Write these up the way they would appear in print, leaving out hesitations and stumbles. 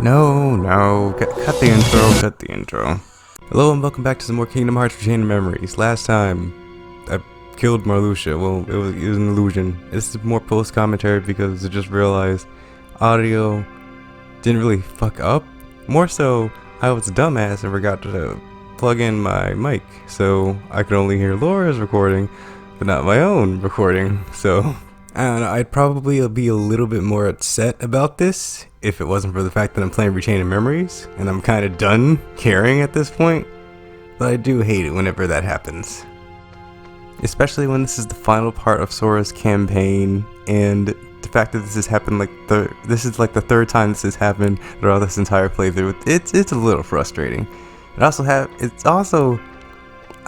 No, cut the intro. Hello and welcome back to some more Kingdom Hearts ReCOM Memories. Last time, I killed Marluxia. Well, it was an illusion. This is more post commentary because I just realized audio didn't really fuck up. More so, I was a dumbass and forgot to plug in my mic, so I could only hear Laura's recording, but not my own recording. So I don't know, I'd probably be a little bit more upset about this if it wasn't for the fact that I'm playing ReCOM Memories, and I'm kind of done caring at this point, but I do hate it whenever that happens. Especially when this is the final part of Sora's campaign, and the fact that this has happened this is like the third time this has happened throughout this entire playthrough. It's a little frustrating. I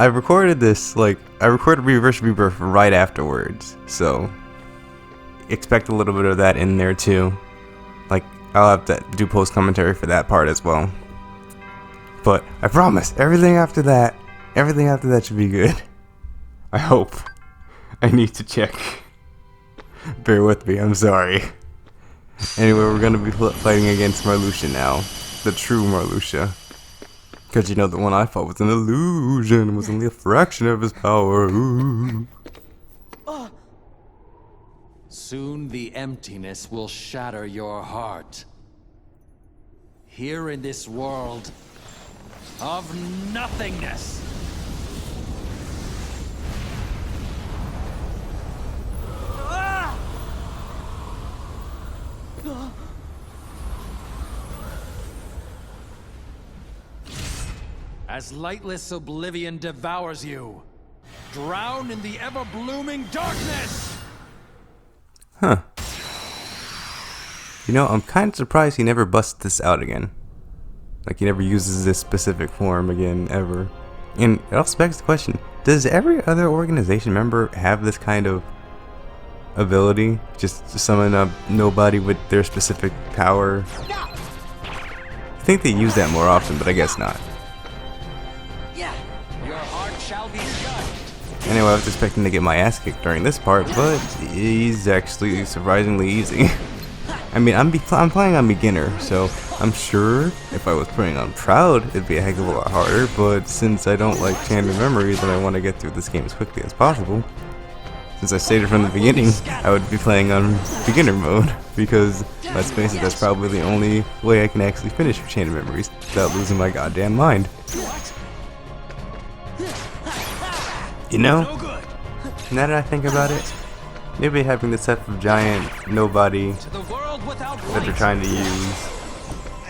recorded this, I recorded Reverse Rebirth right afterwards, so expect a little bit of that in there too. I'll have to do post commentary for that part as well. But I promise, everything after that should be good. I hope. I need to check. Bear with me, I'm sorry. Anyway, we're gonna be fighting against Marluxia now. The true Marluxia. Because you know, the one I fought was an illusion, was only a fraction of his power. Ooh. Soon the emptiness will shatter your heart. Here in this world of nothingness. As lightless oblivion devours you, drown in the ever-blooming darkness! Huh. You know, I'm kind of surprised he never busts this out again. He never uses this specific form again, ever. And it also begs the question, does every other organization member have this kind of ability? Just to summon up nobody with their specific power? I think they use that more often, but I guess not. Your heart shall be judged. Anyway, I was expecting to get my ass kicked during this part, but he's actually surprisingly easy. I mean, I'm playing on beginner, so I'm sure if I was playing on proud, it'd be a heck of a lot harder, but since I don't like Chandler Memories and I want to get through this game as quickly as possible, since I stated from the beginning, I would be playing on beginner mode, because let's face it, that's probably the only way I can actually finish Chandler Memories without losing my goddamn mind. You know, now that I think about it, maybe having this type of giant nobody that they're trying to use,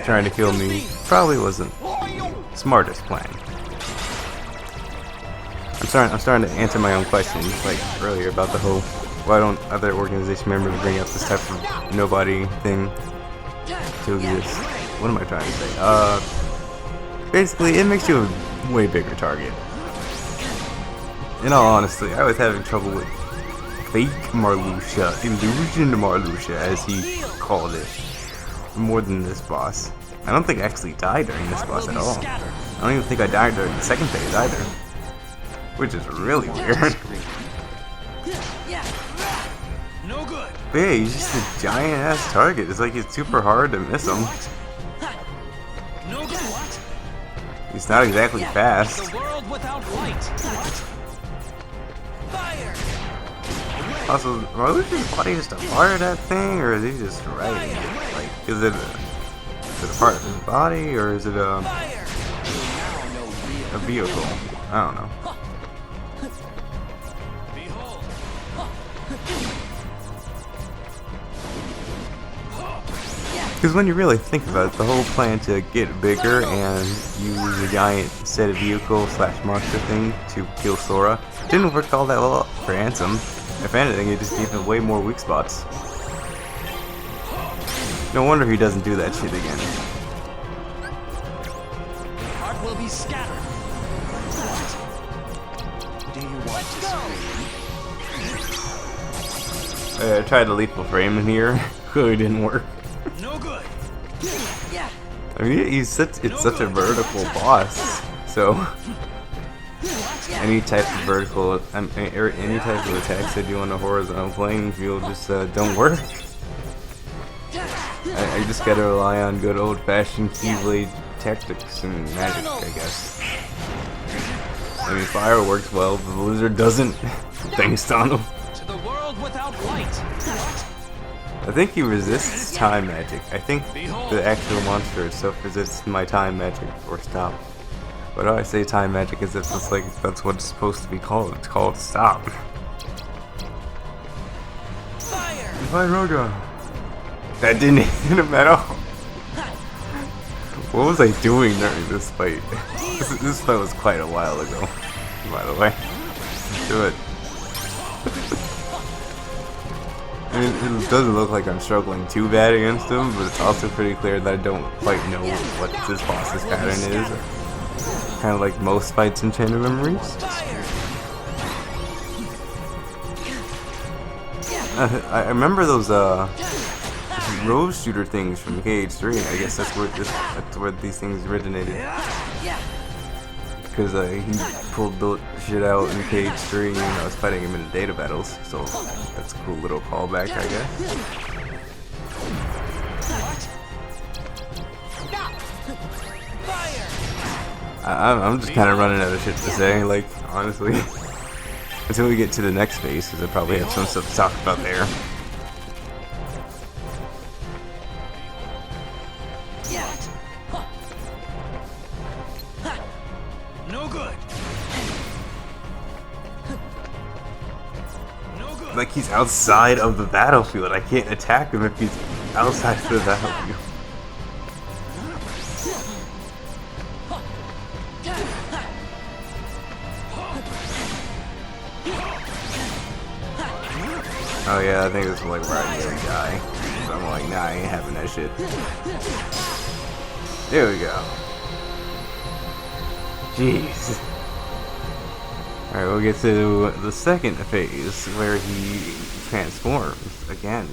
trying to kill me, probably wasn't the smartest plan. I'm starting to answer my own questions, like earlier about the whole, why don't other organization members bring up this type of nobody thing to this? What am I trying to say? Basically, it makes you a way bigger target. In all honesty, I was having trouble with fake Marluxia, illusion Marluxia, as he called it, more than this boss. I don't think I actually died during this boss at all. I don't even think I died during the second phase either, which is really weird. But yeah, he's just a giant ass target. It's like it's super hard to miss him. He's not exactly fast. Also, Marluxia's body just a part of that thing, or is he just riding it? Is it a part of his body, or is it a vehicle? I don't know. Because when you really think about it, the whole plan to get bigger and use a giant set of vehicle / monster thing to kill Sora didn't work all that well for Ansem. If anything, it just gave him way more weak spots. No wonder he doesn't do that shit again. Heart will be scattered. Do you want to scream? I tried to lethal frame in here. Clearly didn't work. No good. I mean, it's such a vertical boss, so any type of vertical, any type of attacks I do on the horizontal playing field just don't work. I just gotta rely on good old-fashioned Keyblade tactics and magic, I guess. I mean, fire works well, but the lizard doesn't. Thanks, Donald. To the world without light. I think he resists time magic. I think the actual monster itself resists my time magic or stop. Why do I say time magic as if it's like that's what it's supposed to be called? It's called stop. Fire! Fire Roga. That didn't hit him at all. What was I doing during this fight? This fight was quite a while ago, by the way. Do it. I mean, it doesn't look like I'm struggling too bad against him, but it's also pretty clear that I don't quite know what this boss's pattern is. Kind of like most fights in Chain of Memories. I remember those rose shooter things from KH3. I guess that's where these things originated. Because he pulled the shit out in KH3 and I was fighting him in the data battles, so that's a cool little callback, I guess. I'm just kind of running out of shit to say, like, honestly. Until we get to the next phase, because I probably have some stuff to talk about there. No good. No good. Like he's outside of the battlefield. I can't attack him if he's outside of the battlefield. Oh yeah, I think this is like where I nearly die. So I'm like, nah, I ain't having that shit. There we go. Jeez. Alright, we'll get to the second phase where he transforms again.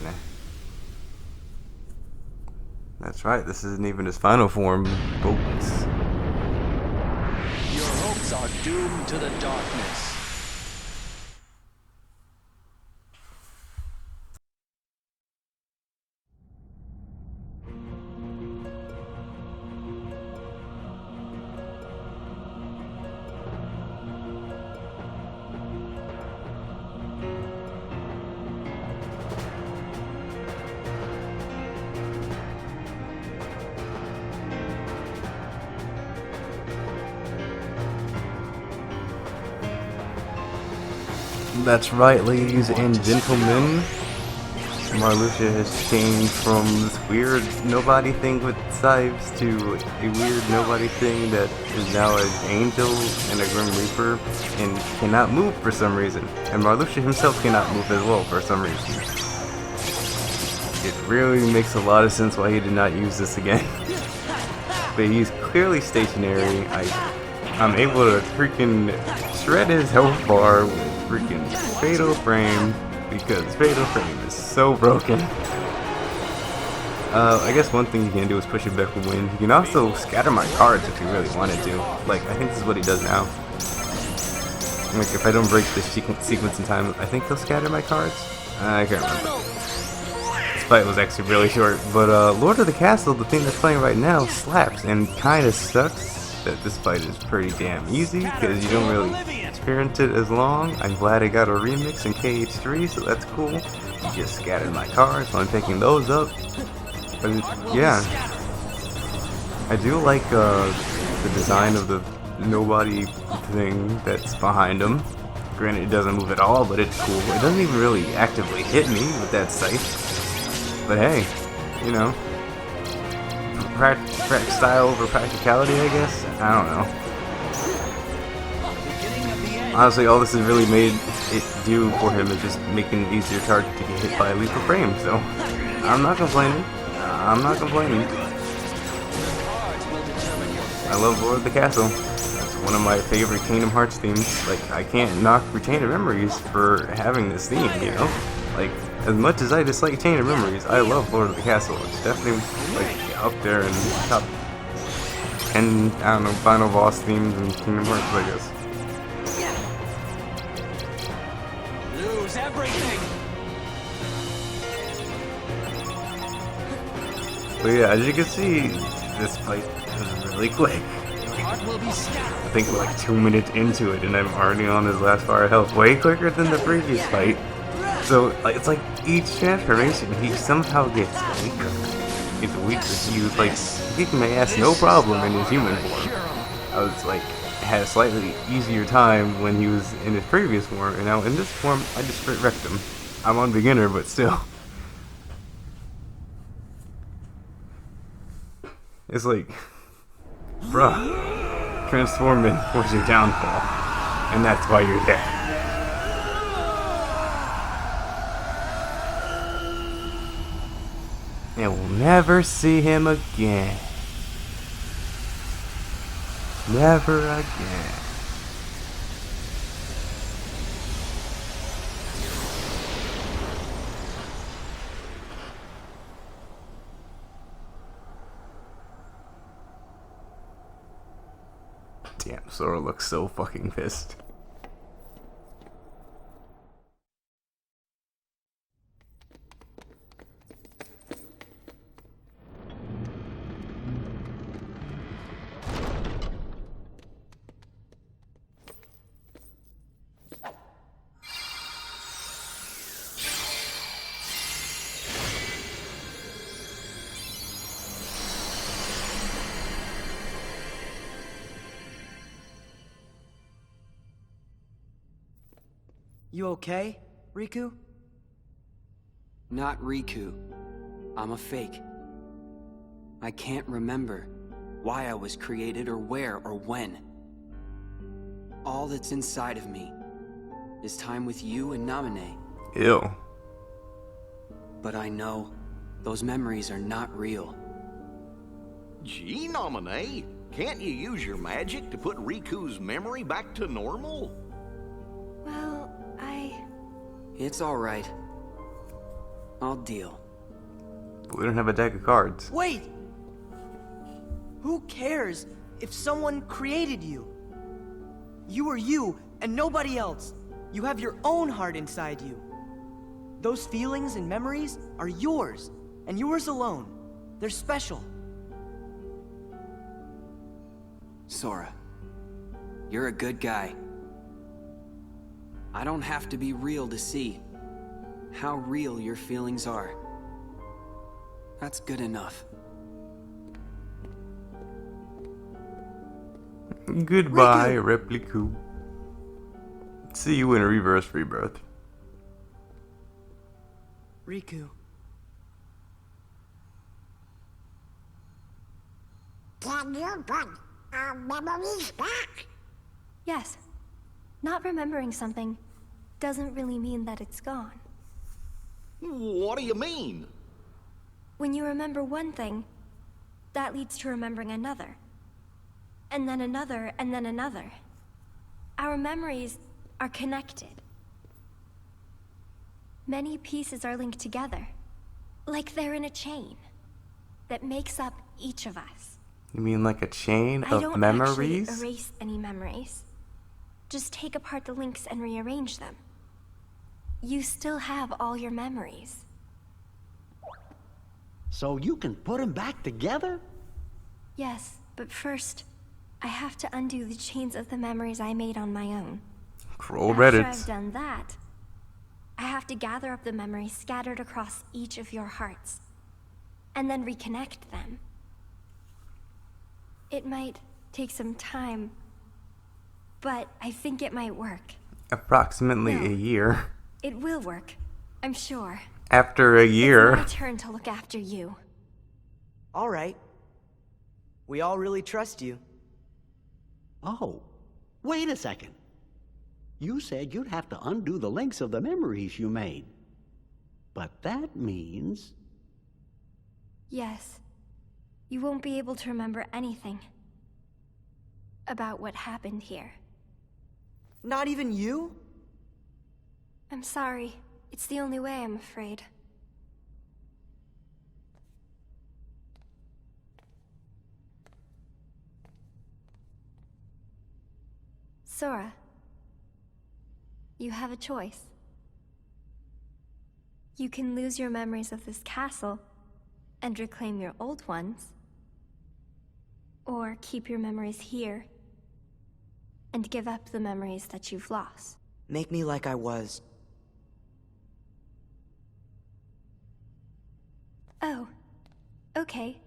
That's right, this isn't even his final form, folks. Your hopes are doomed to the darkness. That's right, ladies and gentlemen. Marluxia has changed from this weird nobody thing with scythes to a weird nobody thing that is now an angel and a Grim Reaper and cannot move for some reason. And Marluxia himself cannot move as well for some reason. It really makes a lot of sense why he did not use this again. But he's clearly stationary. I'm able to freaking shred his health bar with freaking Fatal Frame because Fatal Frame is so broken. I guess one thing he can do is push it back with wind. He can also scatter my cards if he really wanted to. Like, I think this is what he does now. Like, if I don't break this sequence in time, I think he'll scatter my cards? I can't remember. This fight was actually really short, but Lord of the Castle, the thing that's playing right now, slaps and kinda sucks that this fight is pretty damn easy because you don't really experience it as long. I'm glad I got a remix in KH3, so that's cool. You just scattered my cards, so I'm picking those up. But yeah, I do like the design of the nobody thing that's behind him. Granted, it doesn't move at all, but it's cool. It doesn't even really actively hit me with that scythe. But hey, you know, style over practicality, I guess. I don't know. Honestly, all this has really made it do for him is just making an easier target to get hit by a lethal frame. So I'm not complaining. I'm not complaining. I love Lord of the Castle. It's one of my favorite Kingdom Hearts themes. Like, I can't knock for Chain of Memories for having this theme, you know? Like, as much as I dislike Chain of Memories, I love Lord of the Castle. It's definitely, like, up there in the top 10, I don't know, final boss themes in Kingdom Hearts, I guess. Lose everything. But yeah, as you can see, this fight was really quick. Heart will be scattered. I think we're like 2 minutes into it, and I'm already on his last bar of health, way quicker than the previous fight. So like, it's like each transformation, he somehow gets weaker. It's weaker. He was like kicking my ass no problem in his human form. I was like, had a slightly easier time when he was in his previous form, and now in this form, I just straight wrecked him. I'm on beginner, but still. It's like, bruh, transforming was your downfall, and that's why you're there. And we'll never see him again. Never again. Damn, Sora looks so fucking pissed. You okay, Riku? Not Riku. I'm a fake. I can't remember why I was created or where or when. All that's inside of me is time with you and Namine. Ew. But I know those memories are not real. Gee, Nominee, can't you use your magic to put Riku's memory back to normal? Well, It's all right. I'll deal. We don't have a deck of cards. Wait! Who cares if someone created you? You are you and nobody else. You have your own heart inside you. Those feelings and memories are yours, and yours alone. They're special. Sora, you're a good guy. I don't have to be real to see how real your feelings are. That's good enough. Goodbye, Repliku. See you in Reverse Rebirth. Riku. can you put our memories back? Yes. Not remembering something doesn't really mean that it's gone. What do you mean? When you remember one thing, that leads to remembering another. And then another, and then another. Our memories are connected. Many pieces are linked together, like they're in a chain that makes up each of us. You mean like a chain I of don't memories? actually erase any memories. Just take apart the links and rearrange them. You still have all your memories. So you can put them back together? Yes, but first, I have to undo the chains of the memories I made on my own. Scroll After Reddit. I've done that, I have to gather up the memories scattered across each of your hearts, and then reconnect them. It might take some time, but I think it might work. Approximately No. a year. It will work, I'm sure. After a year. It's my turn to look after you. All right. We all really trust you. Oh, wait a second. You said you'd have to undo the links of the memories you made. But that means... Yes. You won't be able to remember anything about what happened here. Not even you? I'm sorry. It's the only way, I'm afraid. Sora, you have a choice. You can lose your memories of this castle, and reclaim your old ones. Or keep your memories here and give up the memories that you've lost. Make me like I was. Oh, okay.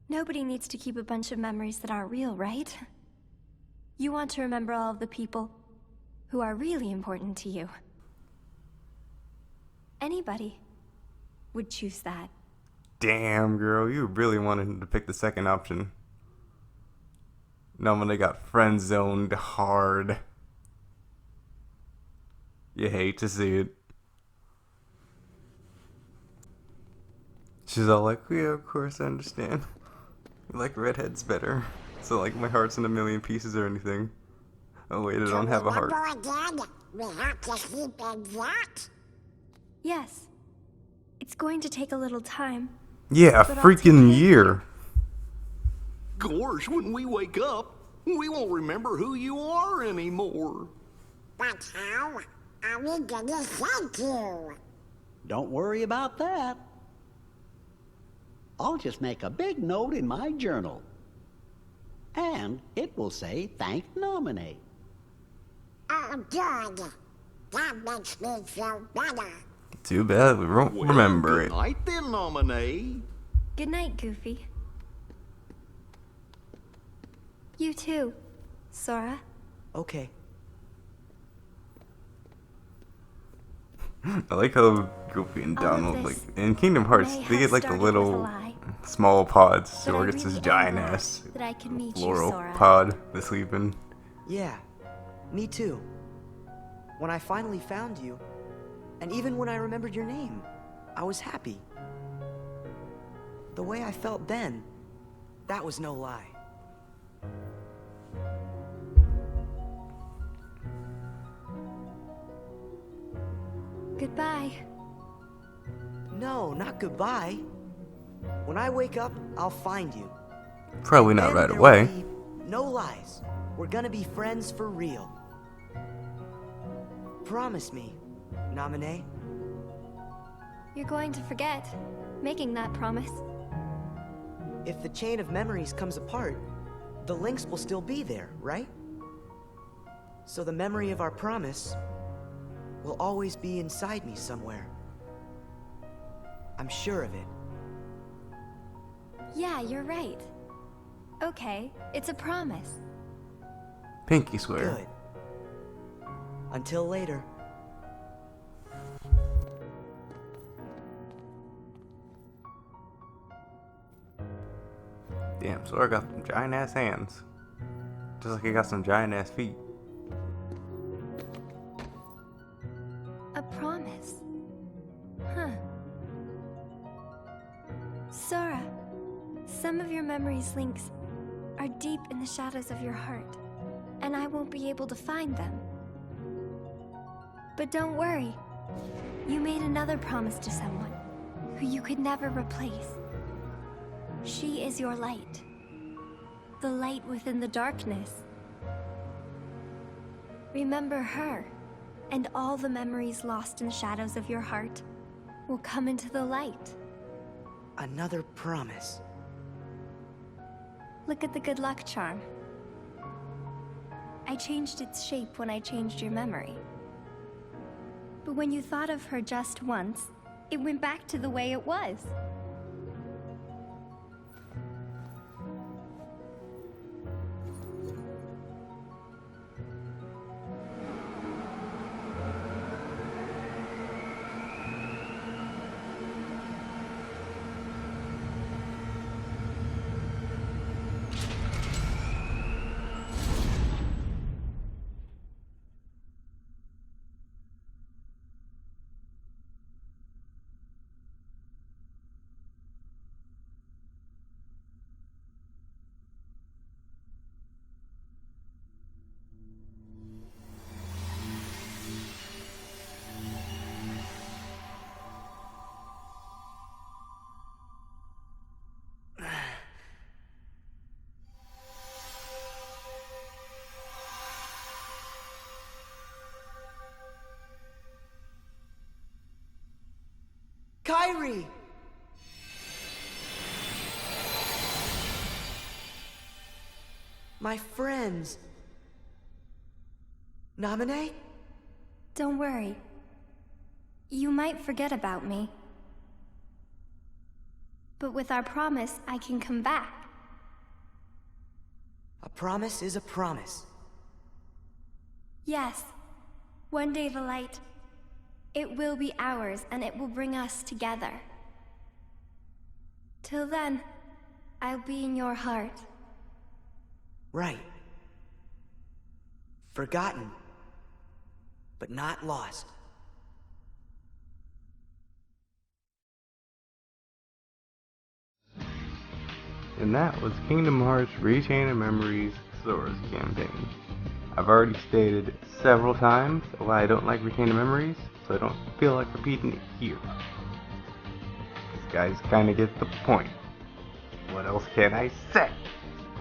Nobody needs to keep a bunch of memories that aren't real, right? You want to remember all of the people who are really important to you. Anybody would choose that. Damn, girl, you really wanted to pick the second option. No, when they got friend zoned hard. You hate to see it. She's all like, yeah, of course, I understand. You like redheads better. So, like, my heart's in a million pieces or anything. Oh, wait, I don't have a heart. We have to keep in that. Yes. It's going to take a little time. Yeah, a But I'll freaking take it. year. Gosh, when we wake up, we won't remember who you are anymore. But how are we gonna thank you? Don't worry about that. I'll just make a big note in my journal. And it will say, thank Nominate. Oh, good. That makes me feel better. Too bad we won't Well, remember good it. night then, Nominee. Good night, Goofy. You too, Sora. Okay. I like how Goofy and All of Donald, like, this in Kingdom Hearts, may they have get like the started with a little lie, small pods. but Sora I gets his really am giant glad ass that I could meet you, floral Sora. pod to sleep in. Yeah, me too. When I finally found you, and even when I remembered your name, I was happy. The way I felt then, that was no lie. Goodbye. No, not goodbye. When I wake up, I'll find you. Probably not Then right there away. will be no lies. We're gonna be friends for real. Promise me, Nominee. You're going to forget making that promise. If the chain of memories comes apart, the links will still be there, right? So the memory of our promise will always be inside me somewhere. I'm sure of it. Yeah, you're right. Okay, it's a promise. Pinky swear. Good. Until later. Damn, Sora got some giant ass hands. Just like he got some giant ass feet. A promise. Huh. Sora, some of your memories' links are deep in the shadows of your heart, and I won't be able to find them. But don't worry. You made another promise to someone who you could never replace. She is your light. The light within the darkness. Remember her, and all the memories lost in the shadows of your heart will come into the light. Another promise. Look at the good luck charm. I changed its shape when I changed your memory. But when you thought of her just once, it went back to the way it was. Kyrie! My friends. Namine? Don't worry. You might forget about me. But with our promise, I can come back. A promise is a promise. Yes. One day the light, it will be ours and it will bring us together. Till then, I'll be in your heart. Right. Forgotten, but not lost. And that was Kingdom Hearts ReChain of Memories Sora's campaign. I've already stated several times why I don't like ReChain of Memories, so I don't feel like repeating it here. These guys kinda get the point. What else can I say?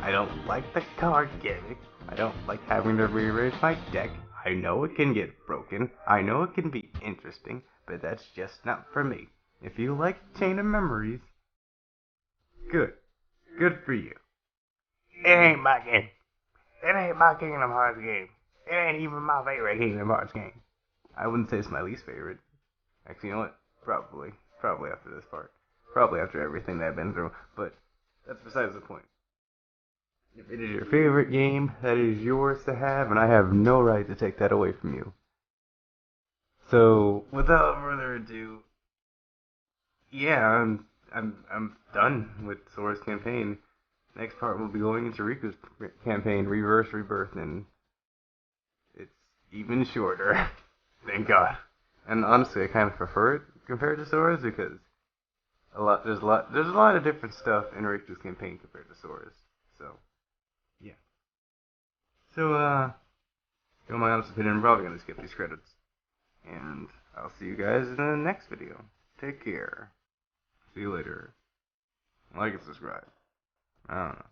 I don't like the card gimmick. I don't like having to rearrange my deck. I know it can get broken. I know it can be interesting, but that's just not for me. If you like Chain of Memories, good. Good for you. It ain't my game. It ain't my Kingdom Hearts game. It ain't even my favorite Kingdom Hearts game. I wouldn't say it's my least favorite. Actually, you know what? Probably after this part. Probably after everything that I've been through. But that's besides the point. If it is your favorite game, that is yours to have, and I have no right to take that away from you. So, without further ado, yeah, I'm done with Sora's campaign. Next part we'll be going into Riku's campaign, Reverse Rebirth, and it's even shorter. Thank God. And honestly, I kind of prefer it compared to Sora's because there's a lot of different stuff in Riku's campaign compared to Sora's. So, yeah. So, in my honest opinion, I'm probably gonna skip these credits, and I'll see you guys in the next video. Take care. See you later. Like and subscribe. I don't know.